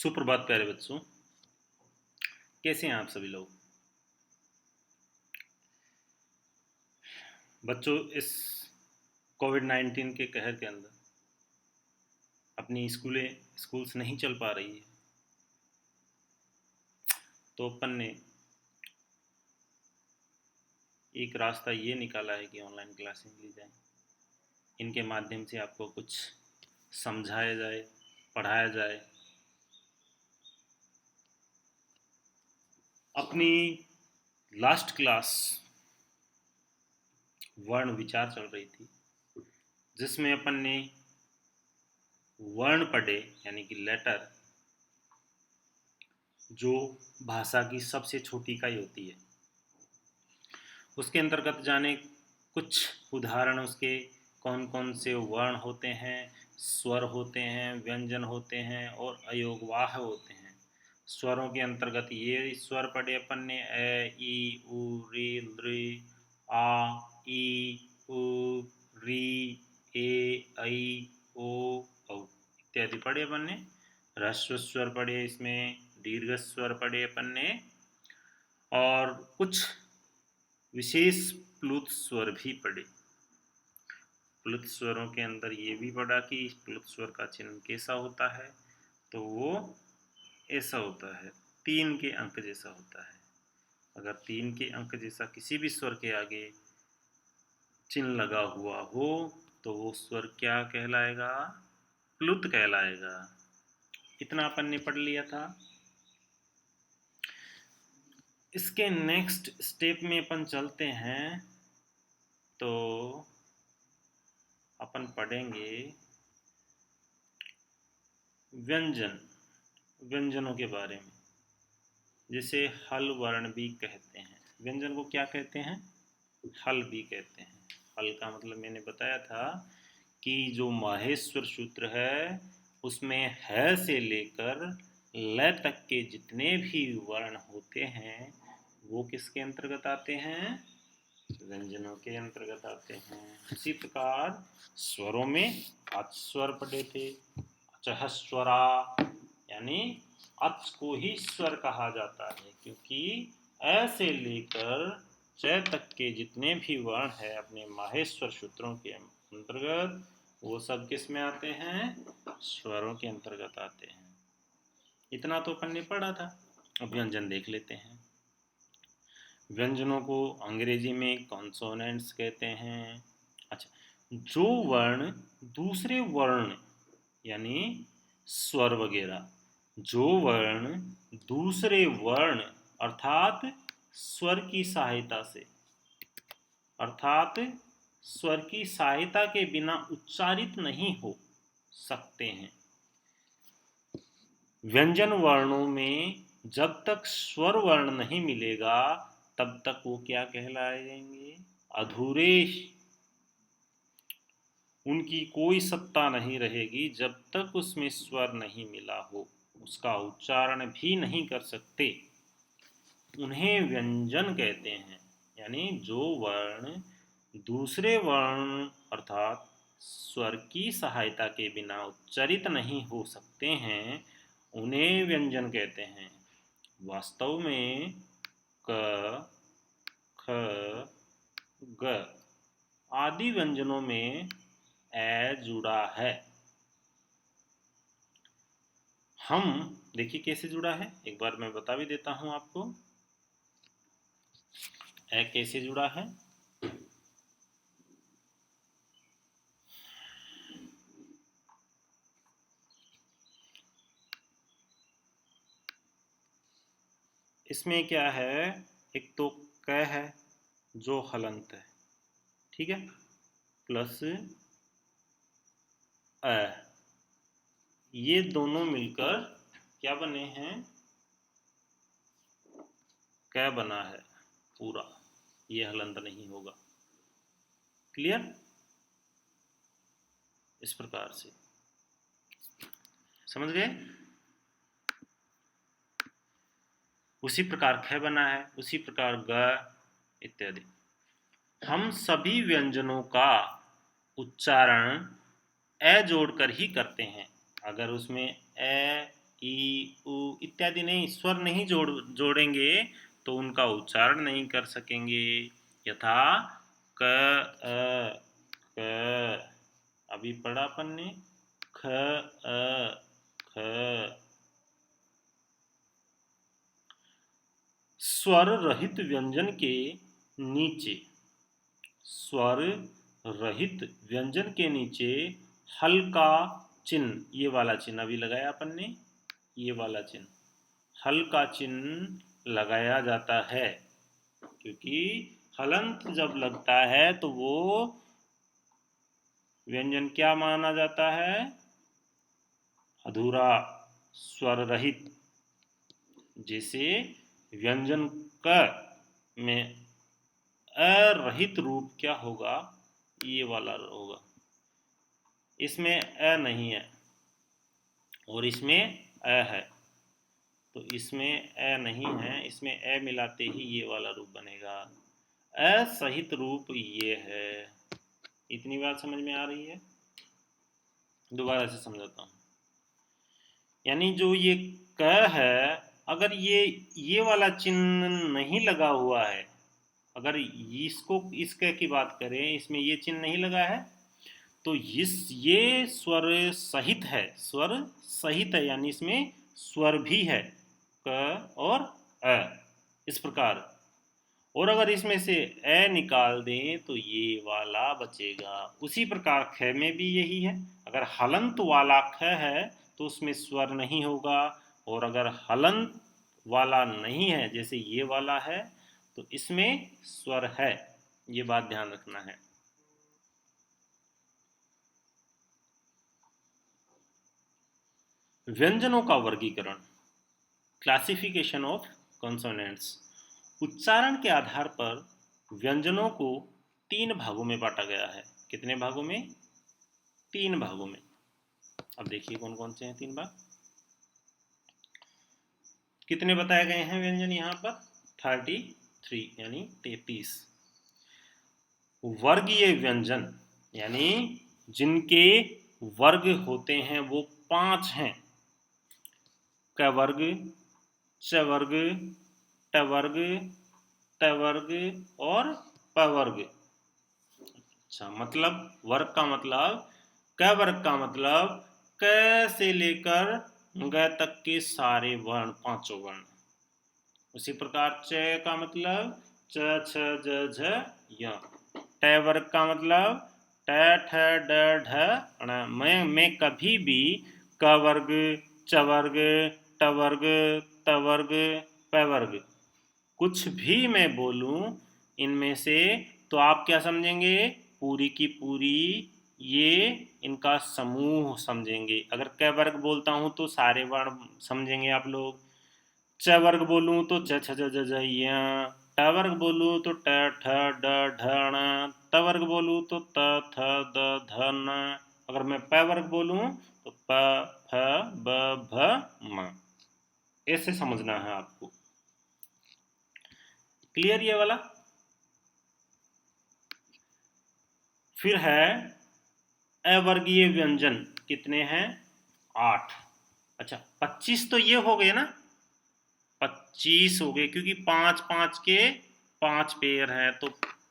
सुप्रभात प्यारे बच्चों, कैसे हैं आप सभी लोग। बच्चों, इस कोविड-19 के कहर के अंदर अपनी स्कूल्स नहीं चल पा रही है, तो अपन ने एक रास्ता ये निकाला है कि ऑनलाइन क्लासेस ली जाए। इनके माध्यम से आपको कुछ समझाया जाए, पढ़ाया जाए। अपनी लास्ट क्लास वर्ण विचार चल रही थी, जिसमें अपन ने वर्ण पढ़े, यानी कि लेटर, जो भाषा की सबसे छोटी इकाई होती है। उसके अंतर्गत जाने कुछ उदाहरण, उसके कौन कौन से वर्ण होते हैं, स्वर होते हैं, व्यंजन होते हैं और अयोगवाह होते हैं। स्वरों के अंतर्गत ये स्वर पढ़े अपन ने: ए, ई, उ, री, लृ, आ, ई, उ, री, ए, ऐ, ओ, औ इत्यादि पढ़े अपन ने। ह्रस्व स्वर पढ़े, इसमें दीर्घ स्वर पढ़े अपन ने, और कुछ विशेष प्लुत स्वर भी पढ़े। प्लुत स्वरों के अंदर ये भी पढ़ा कि प्लुत स्वर का चिन्ह कैसा होता है, तो वो ऐसा होता है, 3 के अंक जैसा होता है। अगर 3 के अंक जैसा किसी भी स्वर के आगे चिन्ह लगा हुआ हो तो वो स्वर क्या कहलाएगा? प्लुत कहलाएगा। इतना अपन ने पढ़ लिया था। इसके नेक्स्ट स्टेप में अपन चलते हैं, तो अपन पढ़ेंगे व्यंजनों के बारे में, जिसे हल वर्ण भी कहते हैं। व्यंजन को क्या कहते हैं? हल भी कहते हैं। हल का मतलब मैंने बताया था कि जो माहेश्वर सूत्र है उसमें है से लेकर ल तक के जितने भी वर्ण होते हैं वो किसके अंतर्गत आते हैं? व्यंजनों के अंतर्गत आते हैं। इसी प्रकार स्वरों में अच स्वर पढ़े थे। अचः स्वरा, यानी अच को ही स्वर कहा जाता है, क्योंकि अ से लेकर च तक के जितने भी वर्ण है अपने माहेश्वर सूत्रों के अंतर्गत, वो सब किस में आते हैं? स्वरों के अंतर्गत आते हैं। इतना तो अपन ने पढ़ा था। अब व्यंजन देख लेते हैं। व्यंजनों को अंग्रेजी में कॉन्सोनेंट्स कहते हैं। अच्छा, जो वर्ण दूसरे वर्ण यानी स्वर वगैरह, जो वर्ण दूसरे वर्ण अर्थात स्वर की सहायता के बिना उच्चारित नहीं हो सकते हैं। व्यंजन वर्णों में जब तक स्वर वर्ण नहीं मिलेगा तब तक वो क्या कहलाएंगे? अधूरे। उनकी कोई सत्ता नहीं रहेगी जब तक उसमें स्वर नहीं मिला हो, उसका उच्चारण भी नहीं कर सकते। उन्हें व्यंजन कहते हैं। यानी जो वर्ण दूसरे वर्ण अर्थात स्वर की सहायता के बिना उच्चारित नहीं हो सकते हैं, उन्हें व्यंजन कहते हैं। वास्तव में क, ख, ग आदि व्यंजनों में ए जुड़ा है। हम देखिए कैसे जुड़ा है, एक बार मैं बता भी देता हूं आपको। ए कैसे जुड़ा है? इसमें क्या है, एक तो क है जो हलंत है, ठीक है, प्लस अ, ये दोनों मिलकर क्या बने हैं? क बना है पूरा, ये हलंत नहीं होगा। क्लियर? इस प्रकार से समझ गए? उसी प्रकार ख बना है, उसी प्रकार ग इत्यादि। हम सभी व्यंजनों का उच्चारण ए जोड़कर ही करते हैं। अगर उसमें ए, ई, इत्यादि नहीं, स्वर नहीं जोड़ेंगे तो उनका उच्चारण नहीं कर सकेंगे। यथा क क, अभी पढ़ा अपन ने, ख ख। स्वर रहित व्यंजन के नीचे, स्वर रहित व्यंजन के नीचे हल्का चिन्ह, ये वाला चिन्ह अभी लगाया अपन ने, ये वाला चिन्ह, हल्का चिन्ह लगाया जाता है। क्योंकि हलंत जब लगता है तो वो व्यंजन क्या माना जाता है? अधूरा, स्वर रहित। जैसे व्यंजन क में अरहित रूप क्या होगा? ये वाला होगा। इसमें अ नहीं है और इसमें अ है, तो इसमें अ नहीं है, इसमें अ मिलाते ही ये वाला रूप बनेगा। असहित रूप ये है। इतनी बात समझ में आ रही है? दोबारा से समझाता हूँ। यानी जो ये क है, अगर ये वाला चिन्ह नहीं लगा हुआ है, अगर इसको इस क की बात करें, इसमें ये चिन्ह नहीं लगा है, तो ये स्वर सहित है, स्वर सहित है, यानी इसमें स्वर भी है, क और अ, इस प्रकार। और अगर इसमें से अ निकाल दें तो ये वाला बचेगा। उसी प्रकार ख में भी यही है। अगर हलंत वाला ख है तो उसमें स्वर नहीं होगा, और अगर हलंत वाला नहीं है, जैसे ये वाला है, तो इसमें स्वर है। ये बात ध्यान रखना है। व्यंजनों का वर्गीकरण, क्लासिफिकेशन ऑफ कॉन्सोनेंट्स। उच्चारण के आधार पर व्यंजनों को 3 भागों में बांटा गया है। कितने भागों में? 3 भागों में। अब देखिए कौन कौन से हैं 3 भाग। कितने बताए गए हैं व्यंजन यहाँ पर? 33, यानी 33। वर्गीय व्यंजन, यानी जिनके वर्ग होते हैं वो 5 हैं। क वर्ग, च वर्ग, ट वर्ग, त वर्ग और प वर्ग। अच्छा, मतलब वर्ग का मतलब, क वर्ग का मतलब क से लेकर ग तक के सारे वर्ण, 5 वर्ण। उसी प्रकार च का मतलब च छ ज झ य। ट वर्ग का मतलब ट ठ ड ढ ण। मैं कभी भी क वर्ग, च वर्ग, ट वर्ग, त वर्ग, प वर्ग कुछ भी मैं बोलूं इनमें से, तो आप क्या समझेंगे? पूरी की पूरी ये इनका समूह समझेंगे। अगर क वर्ग बोलता हूं तो सारे वर्ण समझेंगे आप लोग। च वर्ग बोलूं तो च छ ज ज ज य। ट वर्ग बोलूं तो ट ठ ड ढ ण। त वर्ग बोलूं तो त थ द ध न। अगर मैं प वर्ग बोलूं तो प फ ब भ म। ऐसे समझना है आपको। क्लियर ये वाला? फिर है अवर्गीय व्यंजन। कितने हैं? 8। अच्छा, 25 तो ये हो गए ना, 25 हो गए, क्योंकि 5 5 के 5 पेयर हैं, तो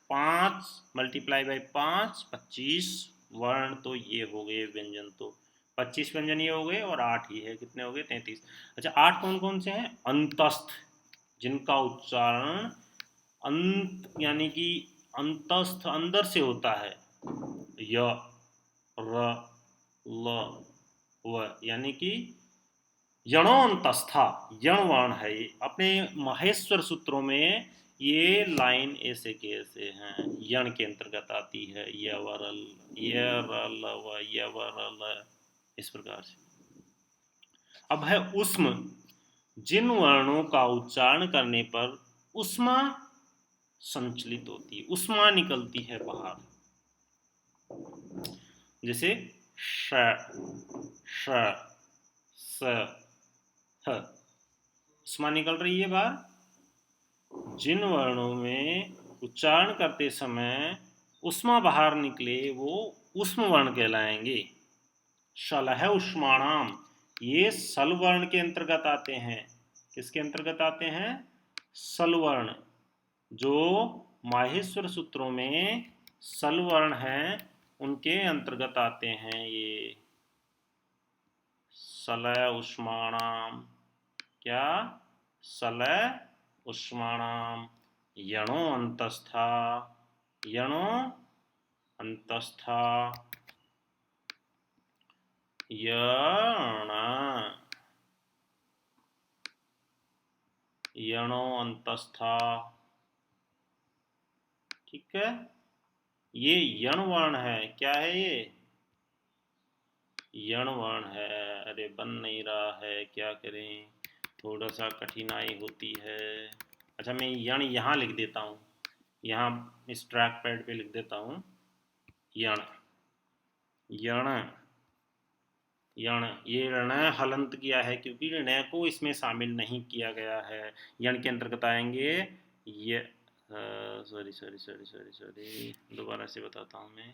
5 मल्टीप्लाई बाई 5, 25 वर्ण तो ये हो गए व्यंजन। तो 25 व्यंजन ये हो गए और 8 ही है, कितने हो गए? 33। अच्छा, 8 कौन कौन से हैं? अंतस्थ, जिनका उच्चारण अंत, यानी कि अंतस्थ, अंदर से होता है। य, र, ल, व, यानी कि यणोन्तस्था, यण वर्ण है ये। अपने माहेश्वर सूत्रों में ये लाइन ऐसे के ऐसे हैं, यण के अंतर्गत आती है। यवरल, यरलव, यवरल, इस प्रकार से। अब है उष्म, जिन वर्णों का उच्चारण करने पर उष्मा संचलित होती है, उष्मा निकलती है बाहर। जैसे श, श, स, ह, उष्मा निकल रही है बाहर। जिन वर्णों में उच्चारण करते समय उष्मा बाहर निकले वो उष्म वर्ण कहलाएंगे। शलह उष्माणाम, ये सल वर्ण के अंतर्गत आते हैं। किसके अंतर्गत आते हैं? सलवर्ण। जो माहेश्वर सूत्रों में सलवर्ण हैं उनके अंतर्गत आते हैं ये। सलय उष्माणाम, क्या? सलय उष्माणाम यणो अंतस्था, यणो अंतस्था यण, यणो अंतस्था। ठीक है, ये यण वर्ण है। क्या है ये? यण वर्ण है। अरे बन नहीं रहा है, क्या करें, थोड़ा सा कठिनाई होती है। अच्छा, मैं यण यहाँ लिख देता हूँ, यहाँ इस ट्रैक पैड पे लिख देता हूँ यण। यण, यण, ये ऋण हलंत किया है क्योंकि ऋण को इसमें शामिल नहीं किया गया है। यण के अंतर्गत आएंगे ये, sorry sorry sorry sorry sorry, दोबारा से बताता हूँ मैं,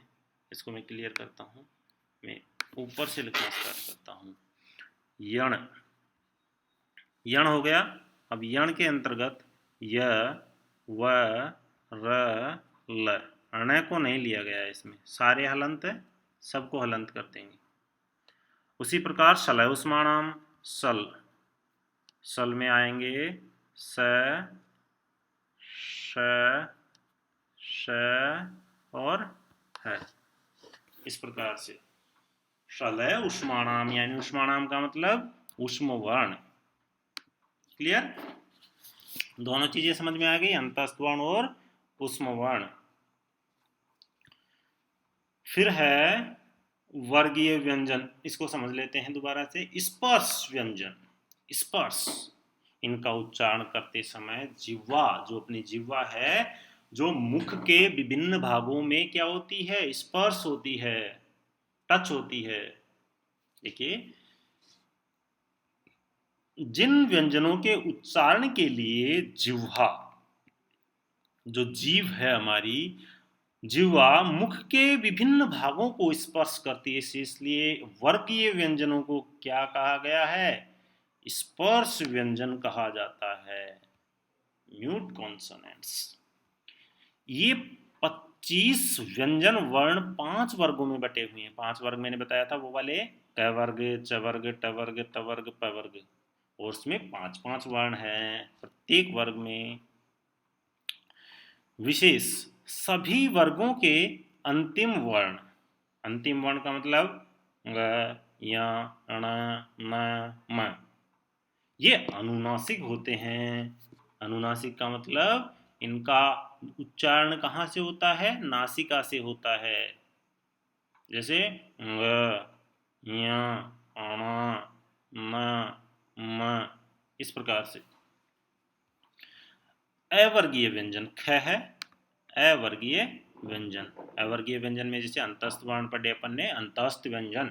इसको मैं क्लियर करता हूँ। मैं ऊपर से लिखना स्टार्ट करता हूँ। यण, यण हो गया। अब यण के अंतर्गत य, व, र, ल, ऋण को नहीं लिया गया है इसमें, सारे हलंत है, सबको हलंत कर देंगे। उसी प्रकार शलय उष्माणाम, सल, सल में आएंगे स, श, श और है। इस प्रकार से शलय उष्माणाम, यानी उष्माणाम का मतलब उष्म वर्ण। क्लियर? दोनों चीजें समझ में आ गई, अंतस्थ वर्ण और उष्म वर्ण। फिर है वर्गीय व्यंजन, इसको समझ लेते हैं दोबारा से। स्पर्श व्यंजन, स्पर्श, इनका उच्चारण करते समय जिह्वा, जो अपनी जिह्वा है, जो मुख के विभिन्न भागों में क्या होती है? स्पर्श होती है, टच होती है। देखिए, जिन व्यंजनों के उच्चारण के लिए जिह्वा, जो जीव है हमारी, जिह्वा मुख के विभिन्न भागों को स्पर्श करती है, इसलिए वर्गीय व्यंजनों को क्या कहा गया है? स्पर्श व्यंजन कहा जाता है। Mute consonants. ये 25 व्यंजन वर्ण 5 वर्गों में बटे हुए हैं। 5 वर्ग मैंने बताया था, वो वाले क वर्ग, च वर्ग, ट वर्ग, त वर्ग, प वर्ग, और उसमें 5-5 वर्ण हैं प्रत्येक वर्ग में। विशेष सभी वर्गों के अंतिम वर्ण, अंतिम वर्ण का मतलब ग, य, ण, न, म, ये अनुनासिक होते हैं। अनुनासिक का मतलब इनका उच्चारण कहाँ से होता है? नासिका से होता है। जैसे ग, य, ण, न, म, इस प्रकार से। अवर्गीय व्यंजन ख है, अवर्गीय व्यंजन। अवर्गीय व्यंजन में जैसे अंतस्थ वर्ण पढ़े अपन ने, अंतस्थ व्यंजन,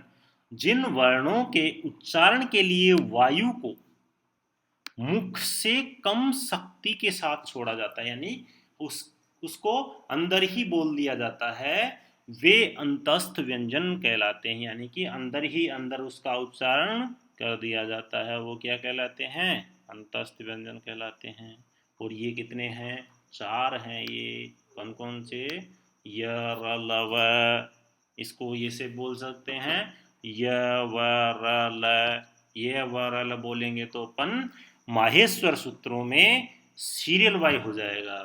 जिन वर्णों के उच्चारण के लिए वायु को मुख से कम शक्ति के साथ छोड़ा जाता है, यानी उसको अंदर ही बोल दिया जाता है, वे अंतस्थ व्यंजन कहलाते हैं। यानी कि अंदर ही अंदर उसका उच्चारण कर दिया जाता है, वो क्या कहलाते हैं? अंतस्थ व्यंजन कहलाते हैं। और ये कितने हैं? 4 हैं ये। कौन कौन से? य, र, ल, व, इसको ये से बोल सकते हैं य, व, र, ल। ये व, र, ल बोलेंगे तो अपन माहेश्वर सूत्रों में सीरियल वाई हो जाएगा,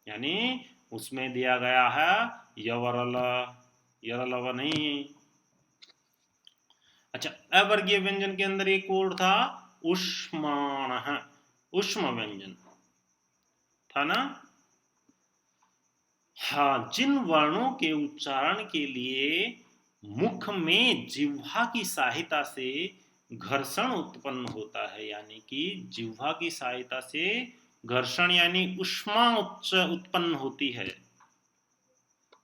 यानी उसमें दिया गया है यवरल, यरलव नहीं। अच्छा, अवर्गीय व्यंजन के अंदर एक और था उष्माण, उष्म व्यंजन था ना। हाँ, जिन वर्णों के उच्चारण के लिए मुख में जिह्वा की सहायता से घर्षण उत्पन्न होता है, यानी कि जिह्वा की सहायता से घर्षण यानी उष्मा उत्पन्न होती है,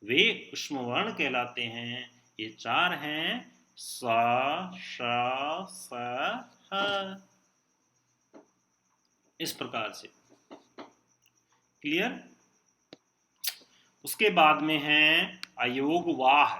वे उष्म वर्ण कहलाते हैं। ये 4 हैं सा, श, स, ह। इस प्रकार से। क्लियर? उसके बाद में है अयोग वाह।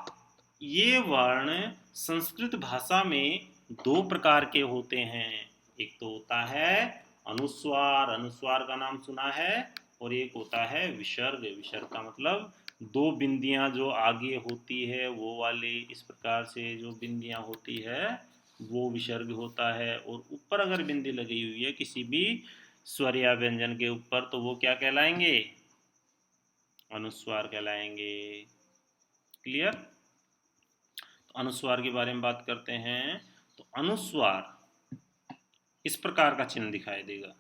ये वर्ण संस्कृत भाषा में 2 प्रकार के होते हैं। एक तो होता है अनुस्वार, अनुस्वार का नाम सुना है। और एक होता है विसर्ग, विसर्ग का मतलब दो बिंदियां जो आगे होती है वो वाले, इस प्रकार से जो बिंदियां होती है वो विसर्ग होता है। और ऊपर अगर बिंदी लगी हुई है किसी भी स्वर या व्यंजन के ऊपर तो वो क्या कहलाएंगे? अनुस्वार कहलाएंगे। क्लियर? तो अनुस्वार के बारे में बात करते हैं। तो अनुस्वार इस प्रकार का चिन्ह दिखाई देगा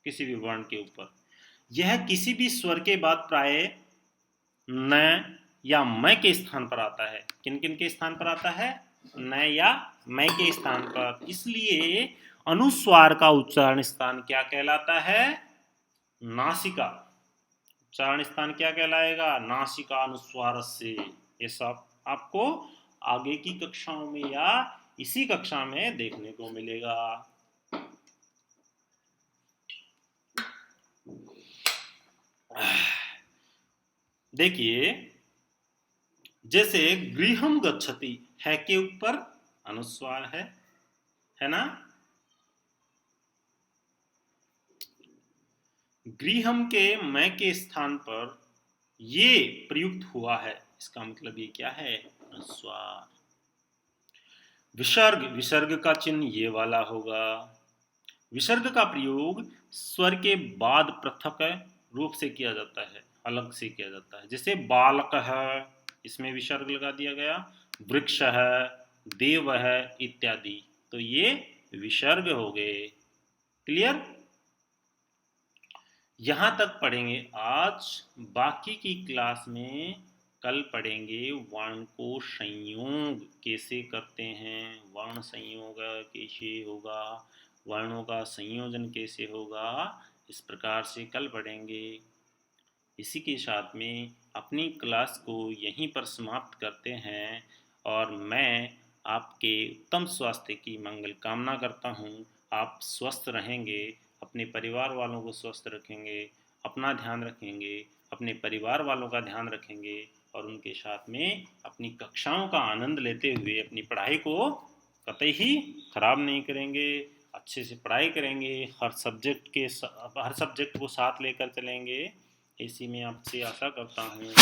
किसी भी वर्ण के ऊपर। यह किसी भी स्वर के बाद प्राय न या मैं के स्थान पर आता है। किन किन के स्थान पर आता है? न या मैं के स्थान पर। इसलिए अनुस्वार का उच्चारण स्थान क्या कहलाता है? नासिका। उच्चारण स्थान क्या कहलाएगा? नासिका अनुस्वार से। ये सब आपको आगे की कक्षाओं में या इसी कक्षा में देखने को मिलेगा। देखिए, जैसे गृहम गच्छति है के ऊपर अनुस्वार है ना? गृहम के मैं के स्थान पर ये प्रयुक्त हुआ है, इसका मतलब ये क्या है? अनुस्वार। विसर्ग, विसर्ग का चिन्ह ये वाला होगा। विसर्ग का प्रयोग स्वर के बाद पृथक रूप से किया जाता है, अलग से किया जाता है। जैसे बालक है, इसमें विसर्ग लगा दिया गया। वृक्ष है, देव है इत्यादि, तो ये विसर्ग हो गए। क्लियर? यहाँ तक पढ़ेंगे आज। बाकी की क्लास में कल पढ़ेंगे वर्ण को संयोग कैसे करते हैं, वर्ण संयोग कैसे होगा, वर्णों का संयोजन कैसे होगा, इस प्रकार से कल पढ़ेंगे। इसी के साथ में अपनी क्लास को यहीं पर समाप्त करते हैं। और मैं आपके उत्तम स्वास्थ्य की मंगल कामना करता हूँ। आप स्वस्थ रहेंगे, अपने परिवार वालों को स्वस्थ रखेंगे, अपना ध्यान रखेंगे, अपने परिवार वालों का ध्यान रखेंगे और उनके साथ में अपनी कक्षाओं का आनंद लेते हुए अपनी पढ़ाई को कतई ही खराब नहीं करेंगे। अच्छे से पढ़ाई करेंगे, हर सब्जेक्ट को साथ लेकर चलेंगे। इसी में आपसे आशा करता हूँ।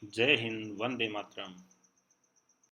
जय हिंद, वंदे मातरम।